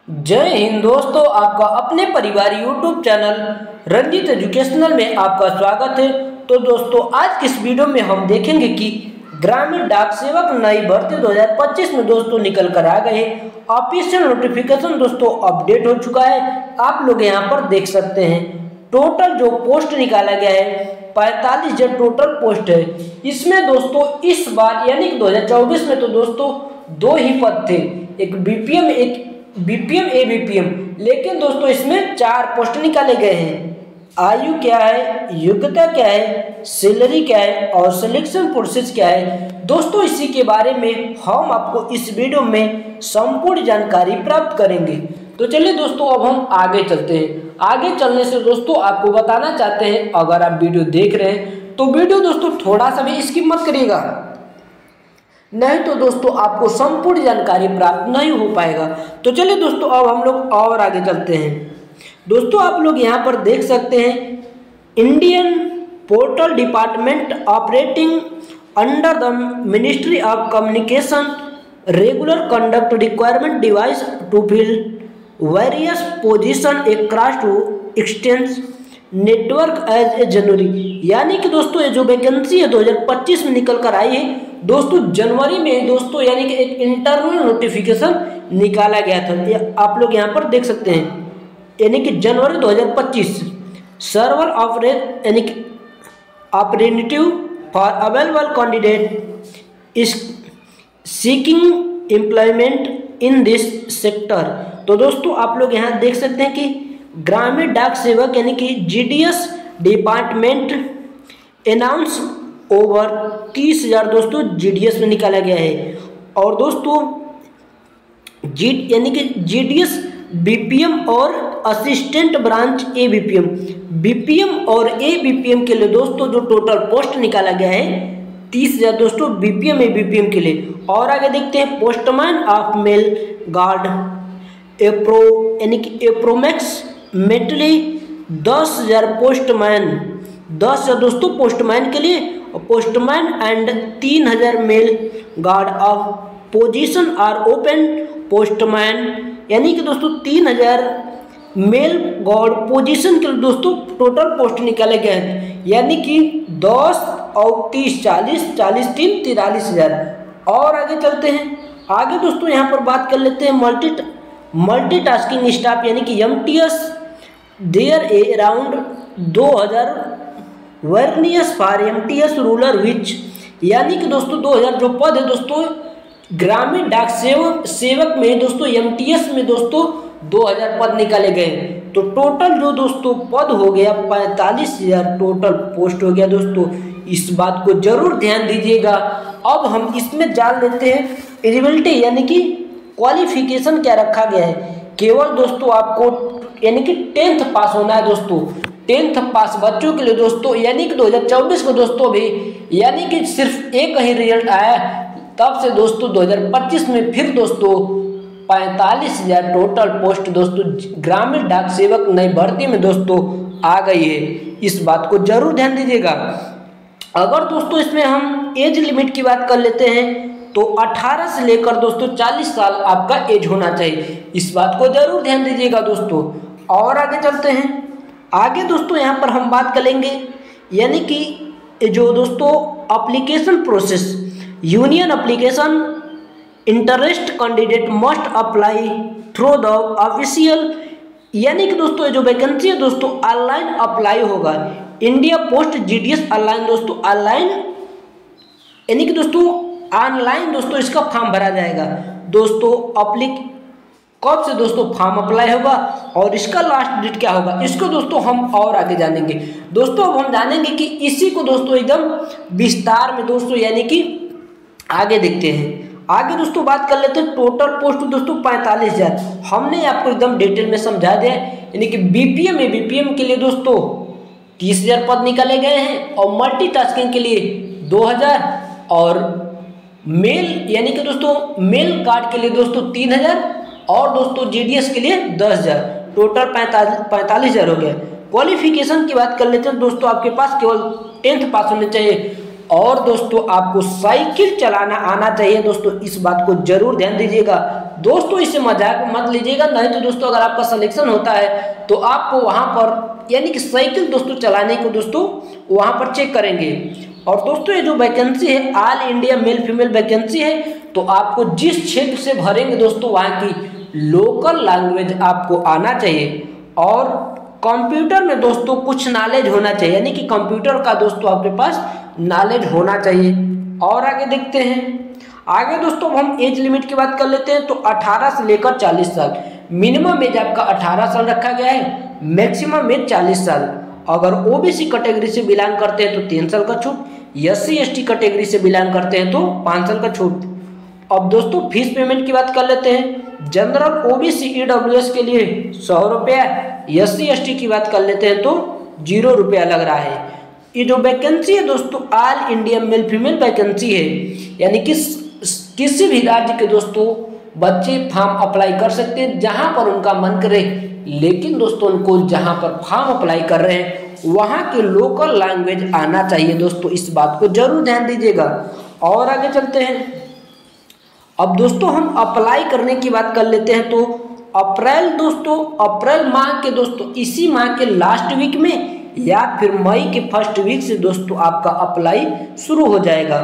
जय हिंद दोस्तों, आपका अपने परिवार यूट्यूब चैनल रंजीत एजुकेशनल में आपका स्वागत है। तो दोस्तों, आज की इस वीडियो में हम देखेंगे कि ग्रामीण डाक सेवक नई भर्ती 2025 में दोस्तों निकल कर आ गए। ऑफिशियल नोटिफिकेशन दोस्तों अपडेट हो चुका है, आप लोग यहाँ पर देख सकते हैं। टोटल जो पोस्ट निकाला गया है 45 जो टोटल पोस्ट है। इसमें दोस्तों इस बार यानी कि 2024 में तो दोस्तों दो ही पद थे, एक बीपीएम एक बीपीएम एबीपीएम, लेकिन दोस्तों इसमें 4 पोस्ट निकाले गए हैं। आयु क्या है, योग्यता क्या है, सैलरी क्या है और सिलेक्शन प्रोसेस क्या है, दोस्तों इसी के बारे में हम आपको इस वीडियो में संपूर्ण जानकारी प्राप्त करेंगे। तो चलिए दोस्तों, अब हम आगे चलते हैं। आगे चलने से दोस्तों आपको बताना चाहते हैं, अगर आप वीडियो देख रहे हैं तो वीडियो दोस्तों थोड़ा सा भी स्किप मत करिएगा, नहीं तो दोस्तों आपको संपूर्ण जानकारी प्राप्त नहीं हो पाएगा। तो चलिए दोस्तों, अब हम लोग और आगे चलते हैं। दोस्तों आप लोग यहाँ पर देख सकते हैं, Indian portal department operating under the ministry of communication regular conduct requirement device to fill various position across to extends network as a January. यानी कि दोस्तों ये जो वैकेंसी है 2025 में निकल कर आई है दोस्तों, जनवरी में दोस्तों यानी कि एक इंटरनल नोटिफिकेशन निकाला गया था। ये आप लोग यहाँ पर देख सकते हैं, यानी कि जनवरी 2025 सर्वर ऑपरेट यानी कि operative for available candidate is seeking employment in this sector. तो दोस्तों आप लोग यहाँ देख सकते हैं कि ग्रामीण डाक सेवक यानी कि जीडीएस डिपार्टमेंट अनाउंस ओवर 30,000 दोस्तों जीडीएस में निकाला गया है। और दोस्तों यानी कि जीडीएस बीपीएम और असिस्टेंट ब्रांच एबीपीएम, बीपीएम और एबीपीएम के लिए दोस्तों जो टोटल पोस्ट निकाला गया है 30,000 दोस्तों बीपीएम एबीपीएम के लिए। और आगे देखते हैं, पोस्टमैन ऑफ मेल गार्ड यानी कि एप्रोमैक्स मेटली 10,000 पोस्टमैन, 10,000 दोस्तों पोस्टमैन के लिए, और postman and 3,000 mail guard of position are open. Postman यानी कि दोस्तों 3,000 मेल गार्ड पोजीशन के लिए दोस्तों टोटल पोस्ट निकाले गए हैं, यानी कि 10 और 30 40 40 3 43,000। और आगे चलते हैं, आगे दोस्तों यहाँ पर बात कर लेते हैं मल्टीटास्किंग स्टाफ यानी कि MTS there a around 2,000 various for MTS rural which, यानी कि दोस्तों 2,000 जो पद है दोस्तों ग्रामीण डाक सेवक में दोस्तों एमटीएस में दोस्तों 2,000 पद निकाले गए। तो टोटल जो दोस्तों पद हो गया 45,000 टोटल पोस्ट हो गया दोस्तों, इस बात को जरूर ध्यान दीजिएगा। अब हम इसमें जान लेते हैं एलिजिबिलिटी यानी कि क्वालिफिकेशन क्या रखा गया है। केवल दोस्तों आपको यानी कि 10th पास होना है दोस्तों, 10th पास बच्चों के लिए दोस्तों, यानी कि 2024 को दोस्तों भी यानी कि सिर्फ एक ही रिजल्ट आया, तब से दोस्तों 2025 में फिर दोस्तों 45,000 टोटल पोस्ट दोस्तों ग्रामीण डाक सेवक नई भर्ती में दोस्तों आ गई है, इस बात को जरूर ध्यान दीजिएगा। अगर दोस्तों इसमें हम एज लिमिट की बात कर लेते हैं तो 18 से लेकर दोस्तों 40 साल आपका एज होना चाहिए, इस बात को जरूर ध्यान दीजिएगा दोस्तों। और आगे चलते हैं, आगे दोस्तों यहाँ पर हम बात करेंगे यानी कि जो दोस्तों application process, union application interest candidate must apply through the official, यानी कि दोस्तों जो वैकेंसी है दोस्तों ऑनलाइन अप्लाई होगा। इंडिया पोस्ट जीडीएस ऑनलाइन दोस्तों, ऑनलाइन यानी कि दोस्तों ऑनलाइन दोस्तों इसका फॉर्म भरा जाएगा दोस्तों। कब से दोस्तों फॉर्म अप्लाई होगा और इसका लास्ट डेट क्या होगा, इसको दोस्तों हम और आगे जानेंगे दोस्तों। अब हम जानेंगे कि इसी को दोस्तों एकदम विस्तार में दोस्तों यानी कि आगे देखते हैं। आगे दोस्तों बात कर लेते हैं, टोटल पोस्ट दोस्तों 45,000 हमने आपको एकदम डिटेल में समझा दिया, यानी कि बीपीएम एबीपीएम के लिए दोस्तों 30,000 पद निकाले गए हैं, और मल्टीटास्किंग के लिए 2,000, और मेल यानी कि दोस्तों मेल कार्ड के लिए दोस्तों 3,000, और दोस्तों जीडीएस के लिए 10,000, टोटल 45,000 हो गया। क्वालिफिकेशन की बात कर लेते हैं दोस्तों, आपके पास केवल 10th पास होने चाहिए। और दोस्तों आपको साइकिल चलाना आना चाहिए दोस्तों, इस बात को जरूर ध्यान दीजिएगा दोस्तों, इसे मजाक मत लीजिएगा। नहीं तो दोस्तों अगर आपका सिलेक्शन होता है तो आपको वहां पर यानी कि साइकिल दोस्तों चलाने को दोस्तों वहां पर चेक करेंगे। और दोस्तों ये जो वैकेंसी है all India male female vacancy है, तो आपको जिस क्षेत्र से भरेंगे दोस्तों वहाँ की लोकल लैंग्वेज आपको आना चाहिए। और कंप्यूटर में दोस्तों कुछ नॉलेज होना चाहिए, यानी कि कंप्यूटर का दोस्तों आपके पास नॉलेज होना चाहिए। और आगे देखते हैं, आगे दोस्तों हम एज लिमिट की बात कर लेते हैं। तो 18 से लेकर 40 साल, मिनिमम एज आपका 18 साल रखा गया है, मैक्सिमम एज 40 साल। अगर ओबीसी कैटेगरी से बिलोंग करते हैं तो 3 साल का छूट, SC ST कैटेगरी से बिलोंग करते हैं तो 5 साल का छूट। अब दोस्तों फीस पेमेंट की बात कर लेते हैं। जनरल OBC EWS के लिए 100 रुपया, SC ST की बात कर लेते हैं तो 0 रुपया लग रहा है। ये जो वैकेंसी है दोस्तों all India male female vacancy है, यानी कि किसी भी राज्य के दोस्तों बच्चे फॉर्म अप्लाई कर सकते हैं जहां पर उनका मन करे। लेकिन दोस्तों उनको जहां पर फॉर्म अप्लाई कर रहे हैं वहां के लोकल लैंग्वेज आना चाहिए दोस्तों, इस बात को जरूर ध्यान दीजिएगा। और आगे चलते हैं। अब दोस्तों हम अप्लाई करने की बात कर लेते हैं। तो अप्रैल माह के दोस्तों इसी माह के लास्ट वीक में या फिर मई के फर्स्ट वीक से दोस्तों आपका अप्लाई शुरू हो जाएगा।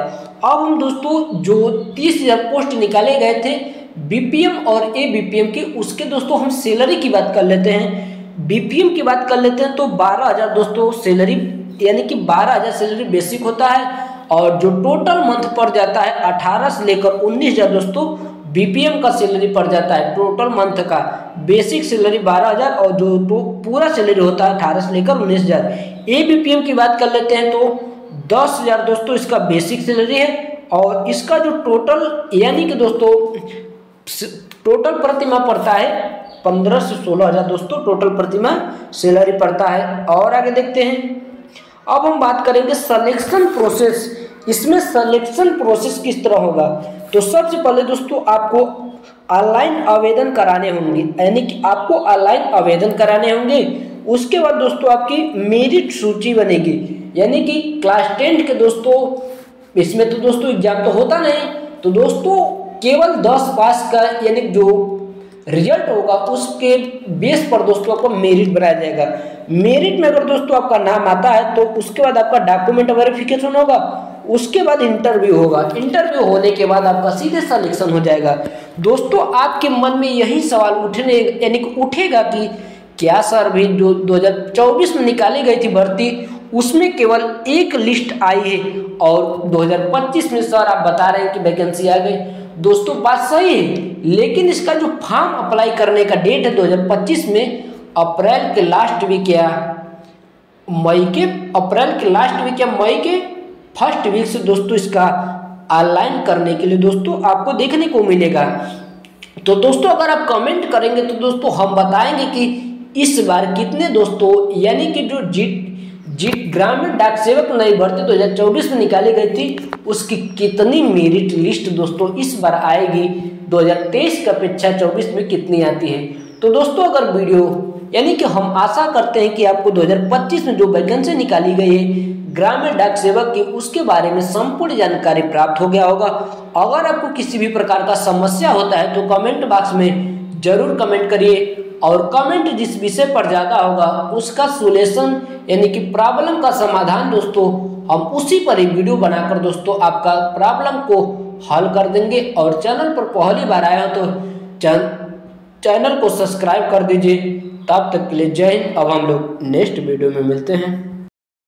अब हम दोस्तों जो 30,000 पोस्ट निकाले गए थे BPM और ABPM के, उसके दोस्तों हम सैलरी की बात कर लेते हैं। BPM की बात कर लेते हैं तो 12,000 दोस्तों सैलरी, यानी कि 12,000 सैलरी बेसिक होता है। और जो टोटल मंथ पड़ जाता है 18 से लेकर 19,000 दोस्तों BPM का सैलरी पड़ जाता है। टोटल मंथ का बेसिक सैलरी 12,000 और जो पूरा सैलरी होता है 18 से लेकर 19,000। ABPM की बात कर लेते हैं तो 10,000 दोस्तों इसका बेसिक सैलरी है। और इसका जो टोटल यानी कि दोस्तों टोटल प्रतिमाह पड़ता है 15 से 16,000 दोस्तों टोटल प्रतिमाह सैलरी पड़ता है। और आगे देखते हैं। अब हम बात करेंगे सिलेक्शन प्रोसेस। इसमें सिलेक्शन प्रोसेस किस तरह होगा, तो सबसे पहले दोस्तों आपको ऑनलाइन आवेदन कराने होंगे, यानी कि आपको ऑनलाइन आवेदन कराने होंगे। उसके बाद दोस्तों आपकी मेरिट सूची बनेगी, यानी कि क्लास 10 के दोस्तों, इसमें तो दोस्तों एग्जाम तो होता नहीं, तो दोस्तों केवल 10 पास का यानी जो रिजल्ट होगा उसके बेस पर दोस्तों आपको मेरिट बनाया जाएगा। मेरिट में अगर दोस्तों आपका नाम आता है तो उसके बाद आपका डॉक्यूमेंट वेरिफिकेशन होगा, उसके बाद इंटरव्यू होगा। इंटरव्यू होने के बाद आपका सीधे सिलेक्शन हो जाएगा। दोस्तों आपके मन में यही सवाल उठेगा कि क्या सर भी जो 2024 में निकाली गई थी भर्ती उसमें केवल एक लिस्ट आई है और 2025 में सर आप बता रहे हैं कि वैकेंसी आ गई। दोस्तों बात सही है, लेकिन इसका जो फॉर्म अप्लाई करने का डेट है 2025 में अप्रैल के लास्ट वीक या मई के फर्स्ट वीक से दोस्तों इसका ऑनलाइन करने के लिए दोस्तों आपको देखने को मिलेगा। तो दोस्तों अगर आप कमेंट करेंगे तो दोस्तों हम बताएंगे कि इस बार कितने दोस्तों यानी कि जो ग्रामीण डाक सेवक नई भर्ती 2024 में निकाली गई थी उसकी कितनी मेरिट लिस्ट दोस्तों इस बार आएगी, 2023 की अपेक्षा 24 में कितनी आती है। तो दोस्तों अगर वीडियो यानी कि हम आशा करते हैं कि आपको 2025 में जो वैकेंसी निकाली गई है ग्रामीण डाक सेवक की उसके बारे में संपूर्ण जानकारी प्राप्त हो गया होगा। अगर आपको किसी भी प्रकार का समस्या होता है तो कमेंट बॉक्स में जरूर कमेंट करिए, और कमेंट जिस विषय पर ज़्यादा होगा उसका सोल्यूशन यानी कि प्रॉब्लम का समाधान दोस्तों हम उसी पर ही वीडियो बनाकर दोस्तों आपका प्रॉब्लम को हल कर देंगे। और चैनल पर पहली बार आए हो तो चैनल को सब्सक्राइब कर दीजिए। तब तक के लिए जय हिंद। अब हम लोग नेक्स्ट वीडियो में मिलते हैं।